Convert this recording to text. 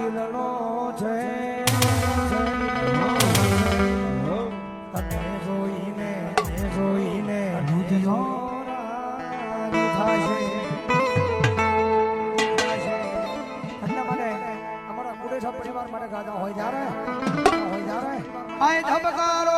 દિલનો છે તને જોઈને દૂધનો રાગ થાશે એટલા માટે અમારા કુડેસા પરિવાર માટે ગાતા હોય જ્યારે આય ધબકારો